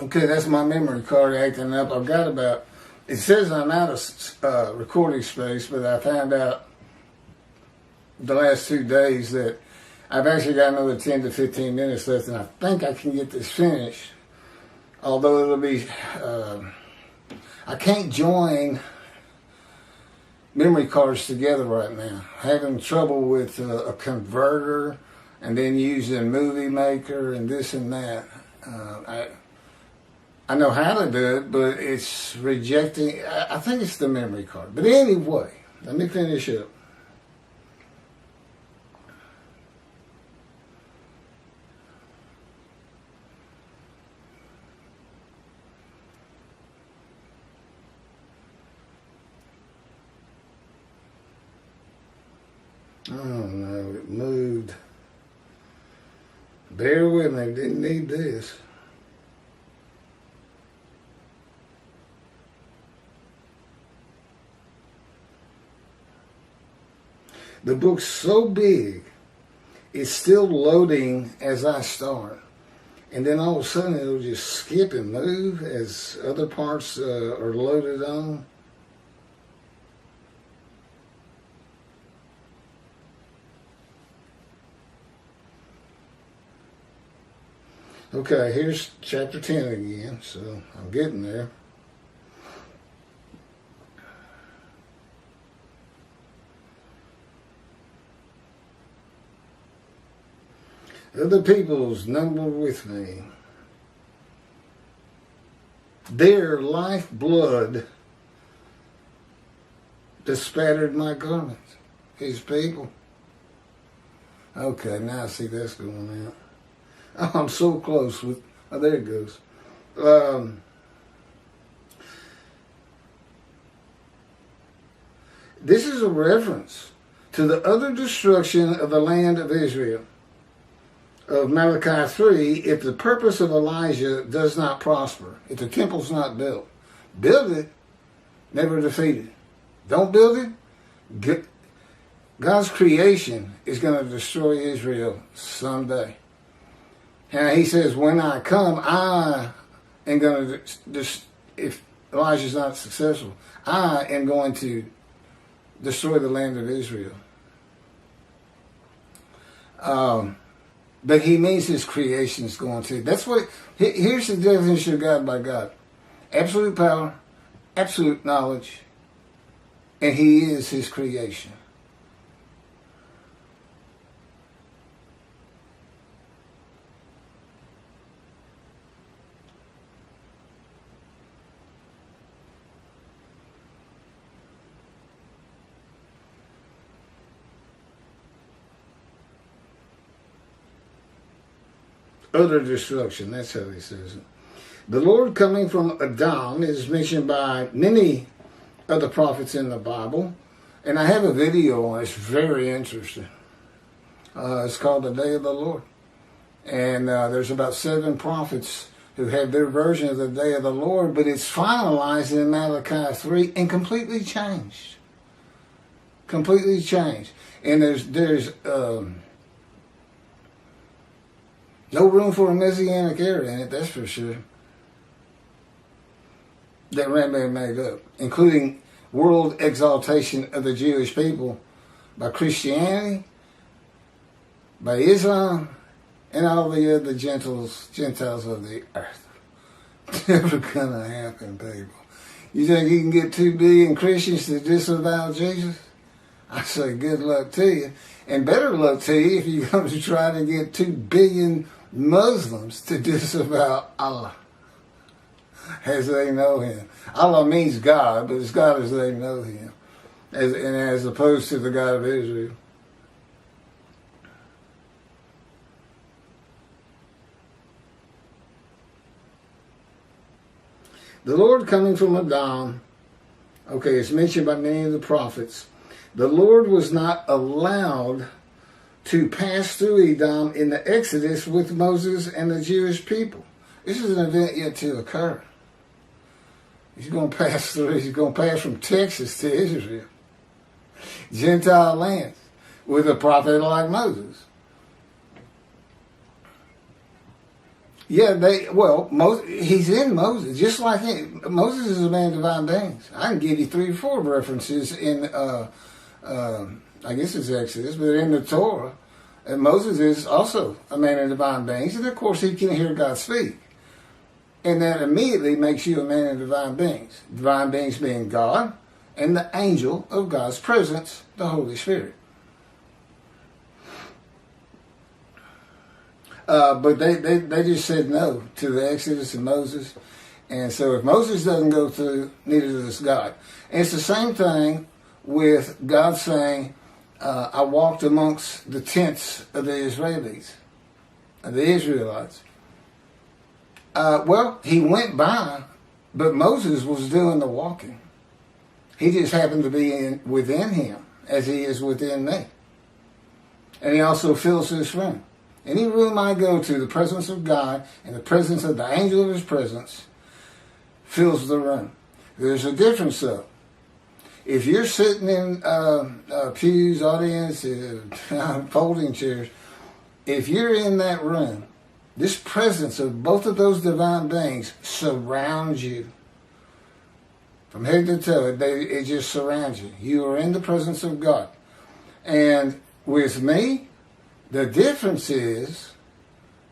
Okay, that's my memory card acting up. I've got about, it says I'm out of recording space, but I found out the last 2 days that I've actually got another 10 to 15 minutes left, and I think I can get this finished. Although it'll be, I can't join memory cards together right now. Having trouble with a converter and then using Movie Maker and this and that. I know how to do it, but it's rejecting. I think it's the memory card. But anyway, let me finish up. Oh no, it moved. Bear with me, didn't need this. The book's so big, it's still loading as I start. And then all of a sudden it'll just skip and move as other parts are loaded on. Okay, here's chapter 10 again, so I'm getting there. Other peoples number with me. Their lifeblood bespattered my garments. His people. Okay, now I see that's going out. Oh, I'm so close with, oh, there it goes. This is a reference to the utter destruction of the land of Israel, of Malachi 3, if the purpose of Elijah does not prosper, if the temple's not built. Build it, never defeat it. Don't build it, God's creation is going to destroy Israel someday. And he says, when I come, I am going to, if Elijah's not successful, I am going to destroy the land of Israel. But he means his creation is going to. That's what, here's the definition of God by God. Absolute power, absolute knowledge, and he is his creation. Utter destruction, that's how he says it. The Lord coming from Adam is mentioned by many of the prophets in the Bible. And I have a video on it. It's very interesting. It's called The Day of the Lord. And there's about 7 prophets who have their version of the Day of the Lord, but it's finalized in Malachi 3 and completely changed. Completely changed. And there's no room for a Messianic era in it, that's for sure. That Rambam made up, including world exaltation of the Jewish people by Christianity, by Islam, and all the other Gentiles of the earth. Never gonna happen, people. You think you can get 2 billion Christians to disavow Jesus? I say good luck to you. And better luck to you if you're going to try to get 2 billion Muslims to disavow Allah as they know him. Allah means God, but it's God as they know him, as opposed to the God of Israel. The Lord coming from Adam, okay, it's mentioned by many of the prophets. The Lord was not allowed to pass through Edom in the Exodus with Moses and the Jewish people. This is an event yet to occur. He's going to pass through. He's going to pass from Texas to Israel. Gentile lands with a prophet like Moses. Yeah, he's in Moses, just like him. Moses is a man of divine beings. I can give you 3 or 4 references in, I guess it's Exodus, but in the Torah. And Moses is also a man of divine beings, and of course he can hear God speak. And that immediately makes you a man of divine beings. Divine beings being God and the angel of God's presence, the Holy Spirit. But they just said no to the Exodus and Moses. And so if Moses doesn't go through, neither does God. And it's the same thing with God saying, I walked amongst the tents of the Israelites, of the Israelites. Well, he went by, but Moses was doing the walking. He just happened to be within him, as he is within me. And he also fills this room. Any room I go to, the presence of God and the presence of the angel of his presence fills the room. There's a difference, though. If you're sitting in pews, audience, folding chairs, if you're in that room, this presence of both of those divine beings surrounds you. From head to toe, it just surrounds you. You are in the presence of God. And with me, the difference is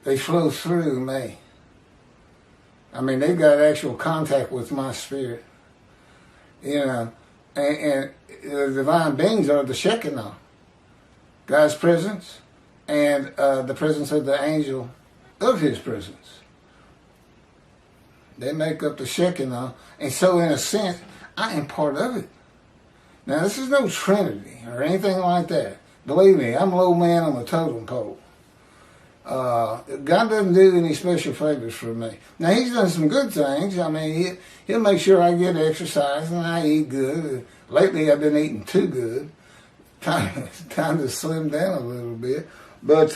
they flow through me. I mean, they've got actual contact with my spirit. You know, and the divine beings are the Shekinah, God's presence, and the presence of the angel of his presence. They make up the Shekinah, and so in a sense, I am part of it. Now, this is no Trinity or anything like that. Believe me, I'm a low man on the totem pole. God doesn't do any special favors for me. Now, he's done some good things. I mean, he'll make sure I get exercise and I eat good. Lately, I've been eating too good. Time to slim down a little bit. But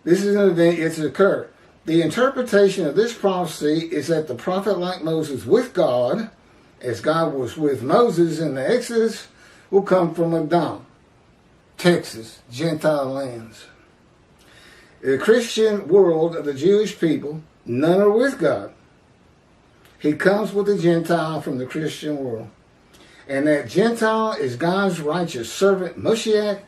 this is an event, it's occurred. The interpretation of this prophecy is that the prophet like Moses with God, as God was with Moses in the Exodus, will come from Edom, Texas, Gentile lands. The Christian world of the Jewish people, none are with God. He comes with a Gentile from the Christian world. And that Gentile is God's righteous servant, Moshiach,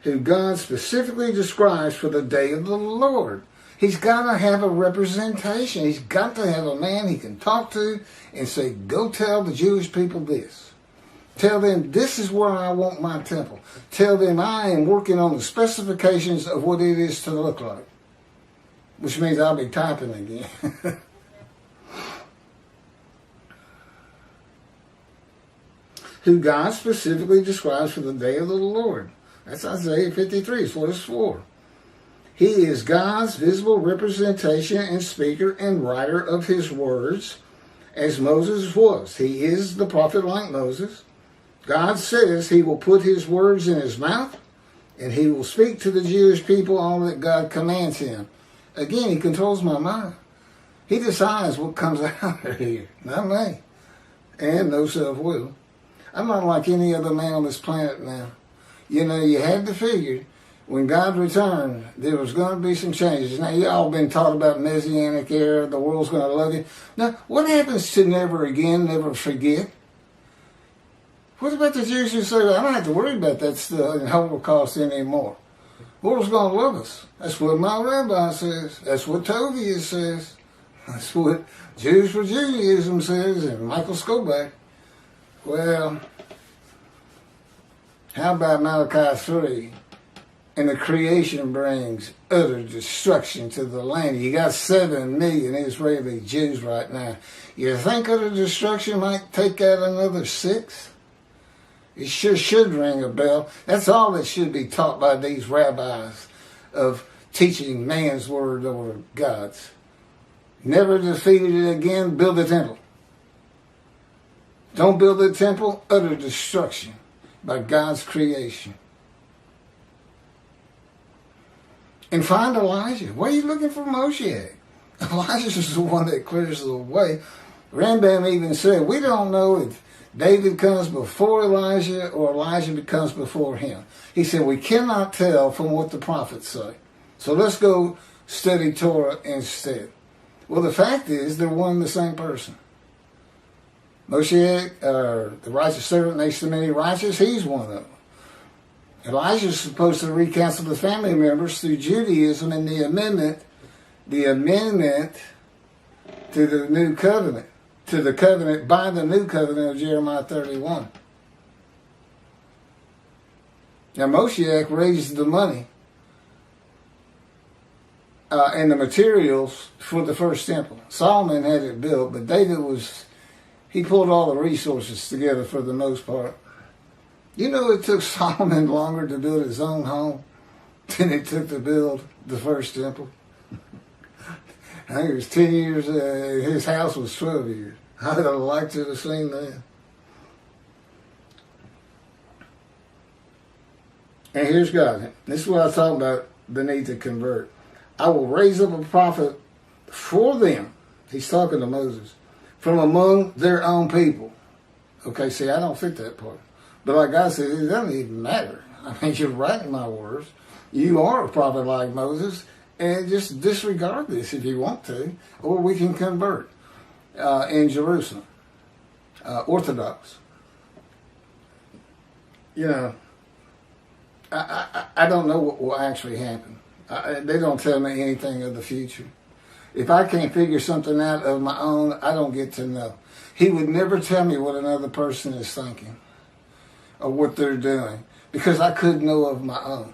who God specifically describes for the day of the Lord. He's got to have a representation. He's got to have a man he can talk to and say, go tell the Jewish people this. Tell them this is where I want my temple. Tell them I am working on the specifications of what it is to look like. Which means I'll be typing again. Who God specifically describes for the day of the Lord. That's Isaiah 53, it's what it's for. He is God's visible representation and speaker and writer of his words, as Moses was. He is the prophet like Moses. God says he will put his words in his mouth, and he will speak to the Jewish people all that God commands him. Again, he controls my mind. He decides what comes out of here, not me. And no self-will. I'm not like any other man on this planet now. You know, you had to figure when God returned, there was going to be some changes. Now, you all been taught about Messianic era, the world's going to love you. Now, what happens to never again, never forget? What about the Jews who say, I don't have to worry about that stuff in Holocaust anymore? The world's going to love us. That's what my rabbi says. That's what Tovia says. That's what Jews for Judaism says, and Michael Skoback. Well, how about Malachi 3? And the creation brings utter destruction to the land. You got 7 million Israeli Jews right now. You think utter destruction might take out another 6? It sure should ring a bell. That's all that should be taught by these rabbis of teaching man's word over God's. Never defeated it again, build a temple. Don't build a temple, utter destruction by God's creation. And find Elijah. Why are you looking for Moshe? Elijah is the one that clears the way. Rambam even said, we don't know if David comes before Elijah or Elijah comes before him. He said, we cannot tell from what the prophets say. So let's go study Torah instead. Well, the fact is, they're one and the same person. Moshe, the righteous servant next to many righteous, he's one of them. Elijah's supposed to recounsel the family members through Judaism and the amendment to the new covenant, to the covenant by the new covenant of Jeremiah 31. Now Moshe raised the money and the materials for the first temple. Solomon had it built, but David he pulled all the resources together for the most part. You know, it took Solomon longer to build his own home than it took to build the first temple. I think it was 10 years, his house was 12 years. I'd have liked to have seen that. And here's God. This is what I talk about, the need to convert. I will raise up a prophet for them. He's talking to Moses. From among their own people. Okay, see, I don't fit that part. But like God said, it doesn't even matter. I mean, you're writing my words. You are a prophet like Moses, and just disregard this if you want to, or we can convert in Jerusalem. Orthodox. You know, I don't know what will actually happen. They don't tell me anything of the future. If I can't figure something out of my own, I don't get to know. He would never tell me what another person is thinking or what they're doing, because I couldn't know of my own.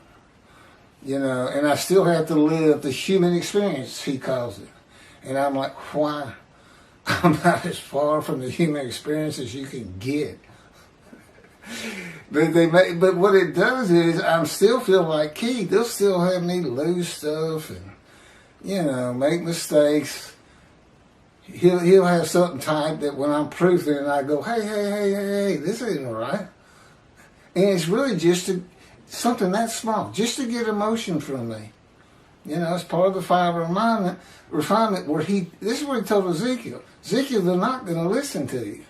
You know, and I still have to live the human experience, he calls it. And I'm like, why? I'm not as far from the human experience as you can get. But what it does is, I still feel like Keith. They'll still have me lose stuff and, you know, make mistakes. He'll have something typed that when I'm proofing it, I go, hey, this ain't right. And it's really just something that small, just to get emotion from me. You know, it's part of the fire refinement where this is what he told Ezekiel. Ezekiel, they're not going to listen to you.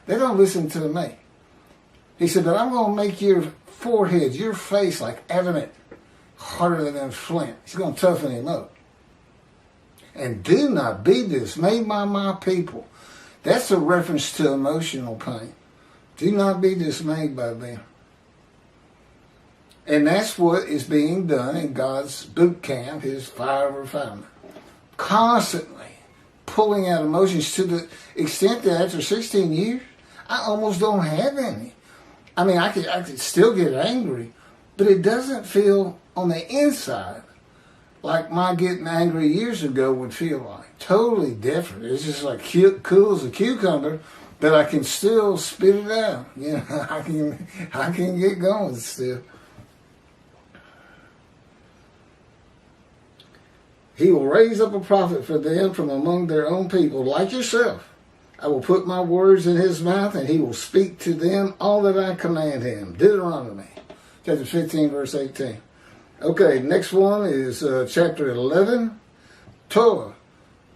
They don't listen to me. He said, but I'm going to make your forehead, your face like adamant, harder than flint. He's going to toughen him up. And do not be dismayed by my people. That's a reference to emotional pain. Do not be dismayed by them. And that's what is being done in God's boot camp, his fire of refinement. Constantly pulling out emotions to the extent that after 16 years, I almost don't have any. I mean, I could still get angry, but it doesn't feel on the inside like my getting angry years ago would feel like. Totally different. It's just like cool as a cucumber, but I can still spit it out. You know, I can get going still. He will raise up a prophet for them from among their own people, like yourself. I will put my words in his mouth, and he will speak to them all that I command him. Deuteronomy, chapter 15, verse 18. Okay, next one is chapter 11, Torah,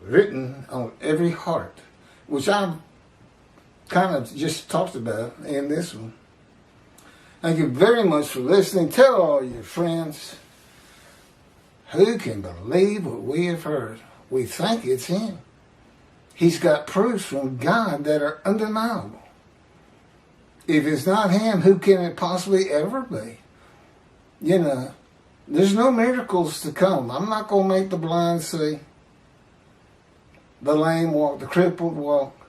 written on every heart, which I've kind of just talked about in this one. Thank you very much for listening. Tell all your friends. Who can believe what we have heard? We think it's him. He's got proofs from God that are undeniable. If it's not him, who can it possibly ever be? You know, there's no miracles to come. I'm not going to make the blind see, the lame walk, the crippled walk,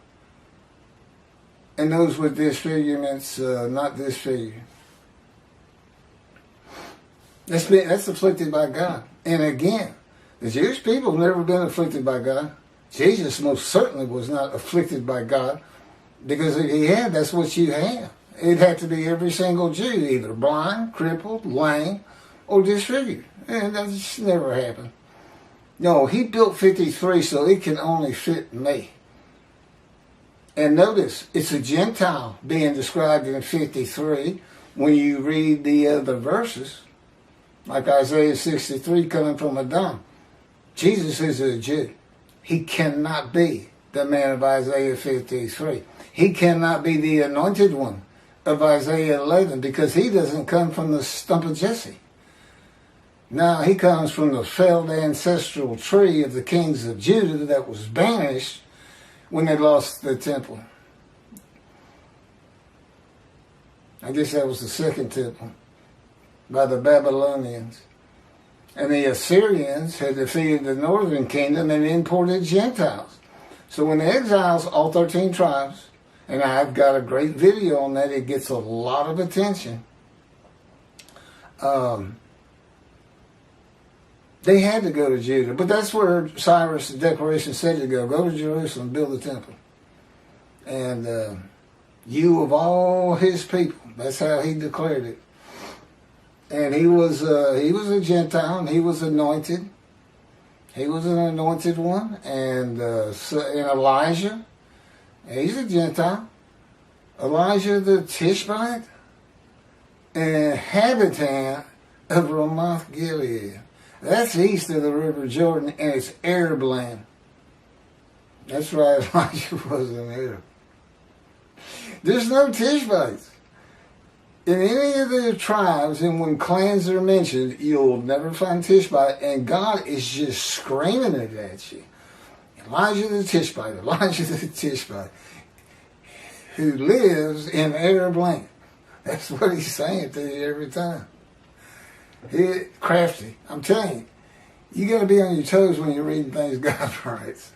and those with disfigurements not disfigured. That's afflicted by God. And again, the Jewish people have never been afflicted by God. Jesus most certainly was not afflicted by God, because if he had, that's what you have. It had to be every single Jew, either blind, crippled, lame, or disfigured. And that just never happened. No, he built 53, so it can only fit me. And notice, it's a Gentile being described in 53 when you read the other verses. Like Isaiah 63 coming from Adam. Jesus is a Jew. He cannot be the man of Isaiah 53. He cannot be the anointed one of Isaiah 11 because he doesn't come from the stump of Jesse. Now, he comes from the felled ancestral tree of the kings of Judah that was banished when they lost the temple. I guess that was the second temple by the Babylonians. And the Assyrians had defeated the northern kingdom and imported Gentiles. So when the exiles, all 13 tribes, and I've got a great video on that, it gets a lot of attention. They had to go to Judah, but that's where Cyrus' declaration said to go. Go to Jerusalem, build the temple. And you of all his people, that's how he declared it. And he was a Gentile, and he was anointed. He was an anointed one. And Elijah, he's a Gentile. Elijah the Tishbite, and habitant of Ramoth Gilead. That's east of the River Jordan, and it's Arab land. That's right, Elijah was an Arab. There's no Tishbites in any of the tribes, and when clans are mentioned, you'll never find Tishbite, and God is just screaming it at you. Elijah the Tishbite, Elijah the Tishbite, who lives in Arab land. That's what he's saying to you every time. He's crafty. I'm telling you, you got to be on your toes when you're reading things God writes.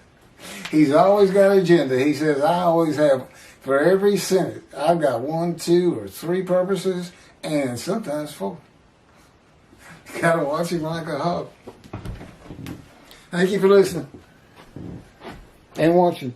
He's always got an agenda. He says, I always have, for every sentence, I've got 1, 2, or 3 purposes, and sometimes 4. You got to watch him like a hawk. Thank you for listening and watching.